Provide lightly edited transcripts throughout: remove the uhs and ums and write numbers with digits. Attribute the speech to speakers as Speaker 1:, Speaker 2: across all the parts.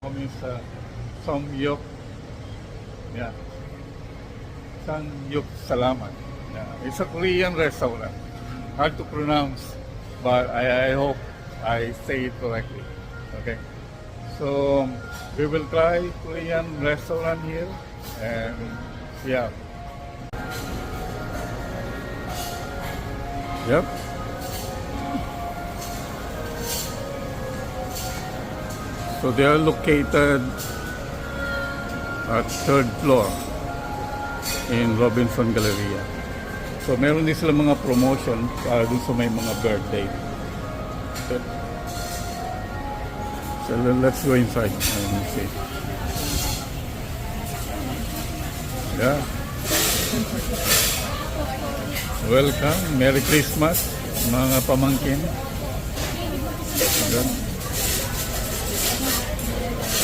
Speaker 1: Means Samyuk, yeah, Samyuk Salamat. Yeah. It's a Korean restaurant. Hard to pronounce, but I hope I say it correctly. Okay, so we will try Korean restaurant here, and yeah, yep. So they are located at third floor in Robinson Galleria. So meron din sila mga promotion para dun sa may mga birthday. Okay. So let's go inside and see. Yeah. Welcome. Merry Christmas, mga pamangkin. Good.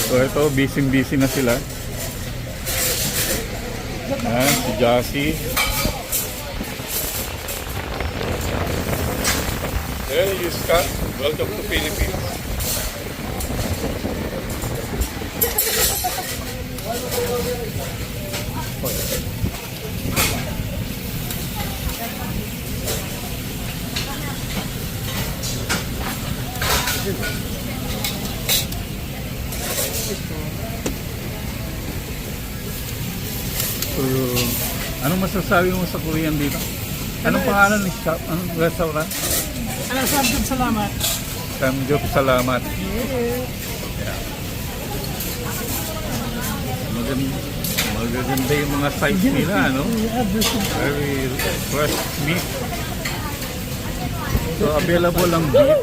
Speaker 1: So ito, busy-busy na sila. Ayan, si Jassy. Hey, you Scott. Welcome to Philippines. So, anong masasabi mo sa Korean dito? Anong pangalan ng shop? Anong restaurant?
Speaker 2: Samyuk Salamat.
Speaker 1: Samyuk Salamat.
Speaker 2: Yeah.
Speaker 1: Yeah. Magaganda yung mga size nila, no? Very fresh meat. So, available ang beef,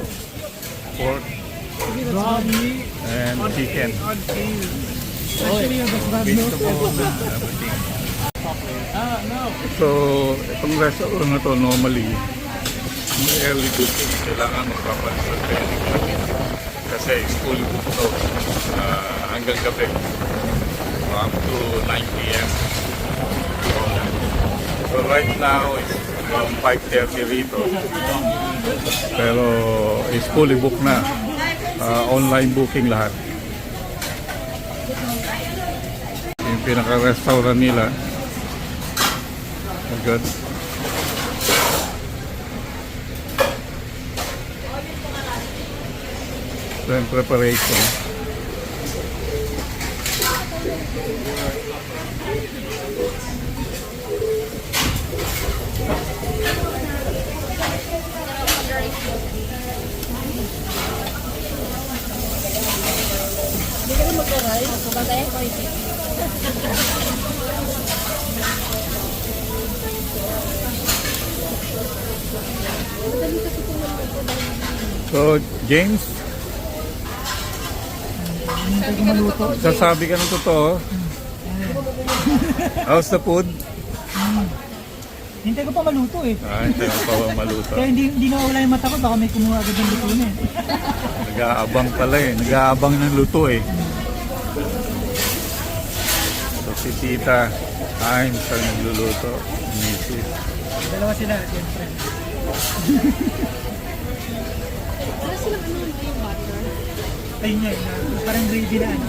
Speaker 1: pork, and chicken. Vegetable, everything. So, itong restaurant na to normally, early booking, kailangan magpapalit sa kasi it's fully booked to hanggang gabi up to 9 p.m. So right now it's from 5:30 rito, pero it's fully booked na, online booking lahat. Yung pinaka-restaurant nila. Good. Then preparation.
Speaker 2: Hindi ka rin mag-aray. Sabagay ko ito.
Speaker 1: So, James, sasabi ka ng totoo. How's the food?
Speaker 2: Hintay ko pa maluto eh.
Speaker 1: Hintay mo pa ba maluto?
Speaker 2: Kaya hindi nawawala yung mata ko. Baka may kumuha agad ng luto na eh.
Speaker 1: Nag-aabang pala eh. Nag-aabang ng luto eh. So, si Tita, sa nagluluto. Mrs.
Speaker 2: Dalawa sila, siyempre.
Speaker 3: Wala silang ano yung butter?
Speaker 2: Ayun nga, parang gravy na ano.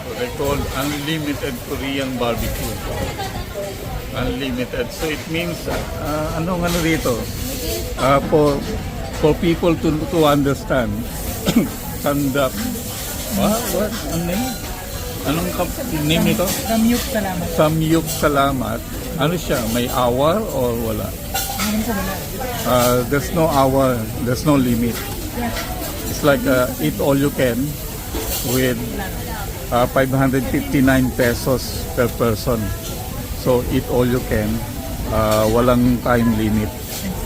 Speaker 1: So, they call unlimited Korean barbecue. Unlimited. So, it means, anong ano dito? For people to understand. Stand up. What? Ano name? Anong name nito?
Speaker 2: Samyuk Salamat.
Speaker 1: Samyuk Salamat. Ano siya? May hour or wala?
Speaker 2: Ano sa wala?
Speaker 1: There's no hour. There's no limit. It's like eat all you can with 559 pesos per person. So eat all you can. Walang time limit.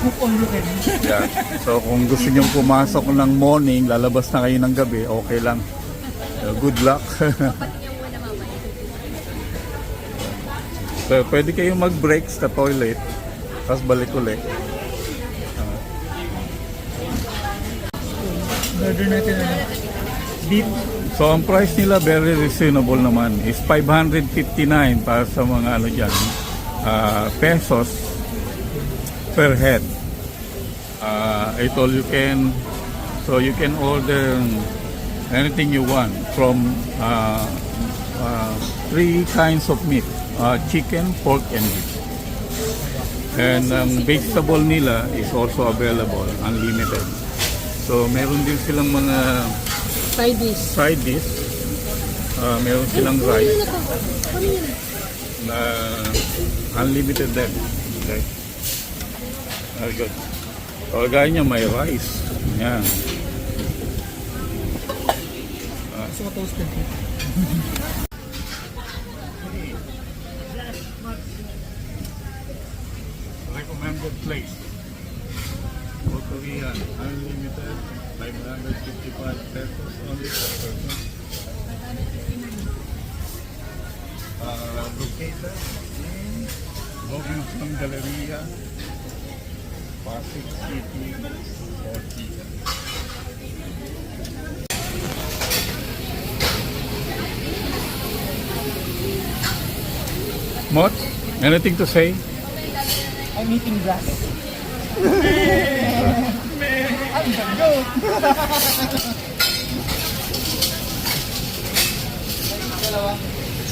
Speaker 2: Cook all you can.
Speaker 1: Yeah. So kung gusto niyo pumasok ng morning, lalabas na kayo ng gabi, okay lang. Good luck. So, pwede kayong mag-break sa toilet, tapos balik ulit.
Speaker 2: Order natin ano. Beef.
Speaker 1: So, ang price nila very reasonable naman. Is 559 para sa mga ano dyan, pesos per head. I told you can, so you can order anything you want from three kinds of meat, chicken, pork, and beef. And ang vegetable nila is also available, unlimited. So meron din silang mga
Speaker 3: Side dish.
Speaker 1: side dish. Meron silang rice na unlimited din. Okay. Very good. So gaya niya may rice. Yan.
Speaker 2: Gusto ko toasted.
Speaker 1: Recommended place. For Korean, unlimited, 555 pesos only per person. Located in Robinson Galleria, Pasig City, Ortigas. Mot, anything to say?
Speaker 2: I'm eating grass. I'm the goat.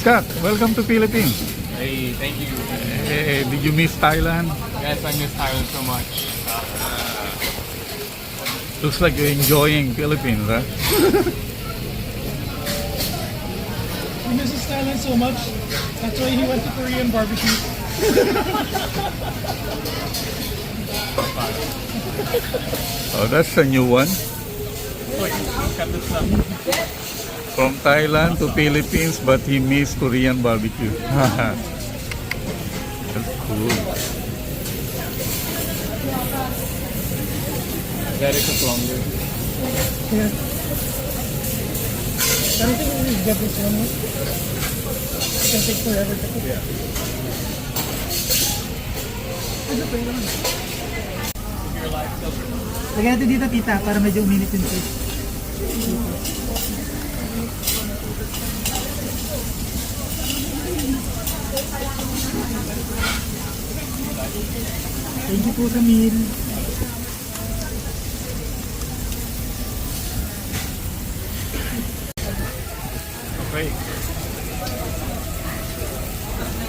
Speaker 1: Scott, welcome to Philippines.
Speaker 4: Hey, thank you.
Speaker 1: Did you miss Thailand?
Speaker 4: Yes, I miss Thailand so much.
Speaker 1: Looks like you're enjoying Philippines, huh?
Speaker 2: He misses Thailand so much. That's why he went to Korean barbecue.
Speaker 1: Oh, that's a new one.
Speaker 4: Wait, cut this up.
Speaker 1: From Thailand to Philippines, but he missed Korean barbecue. That's cool.
Speaker 4: That took longer.
Speaker 2: Yeah. I don't think we get this one. It can take forever to cook.
Speaker 4: Yeah. Your life still.
Speaker 2: Lagyan natin dito, tita, para medyo uminit yung fish. Thank you po sa meal.
Speaker 1: Okay.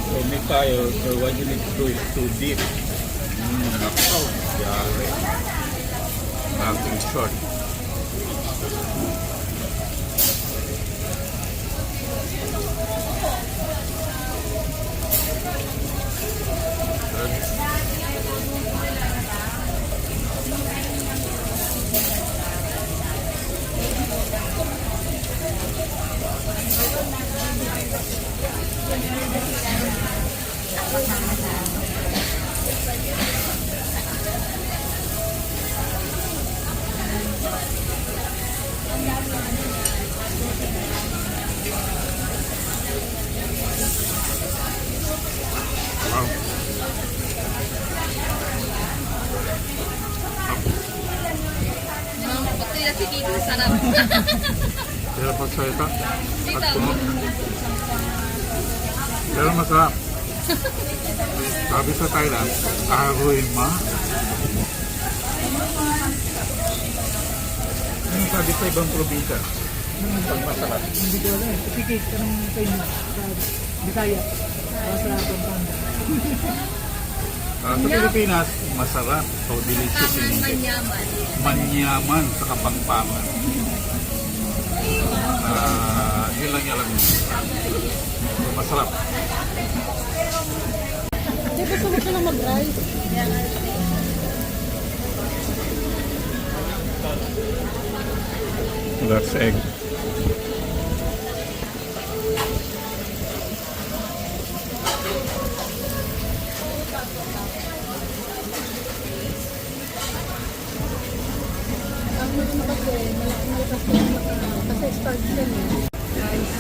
Speaker 1: So, meet tayo. So, what you need to do is to dip. Nakaw. Yari. Nothing short.
Speaker 3: Pati na si Tito, sarap.
Speaker 1: Pero pagsalita at tunog. Pero masarap. Sabi sa Thailand, aroy ma. Ano sabi sa ibang probinsya? Pag masarap.
Speaker 2: Hindi ko alam. Tikik ka ng sa inyo. Sa Bisaya. Para sa Pampanga.
Speaker 1: Sa Pilipinas, masarap. So delicious in English.
Speaker 3: Manyaman.
Speaker 1: Manyaman sa Kapampangan. Yun lang yung alam niyo. Masarap.
Speaker 3: Hindi, gusto mo siya lang mag-rice.
Speaker 1: That's egg.
Speaker 3: Ang ano kasi, malakas na kasi start yan eh. Rice.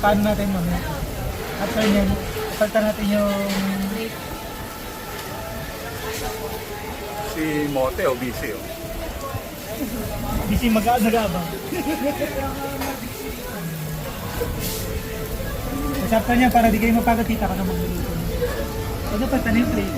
Speaker 2: Paano natin mamaya? After nyan, pagka natin yung...
Speaker 1: Si Mote o busy oh.
Speaker 2: Busy nag-aabang. Usapan niya para di kayo mapagod, tita ka na magluluto. Ano pa tanim plate?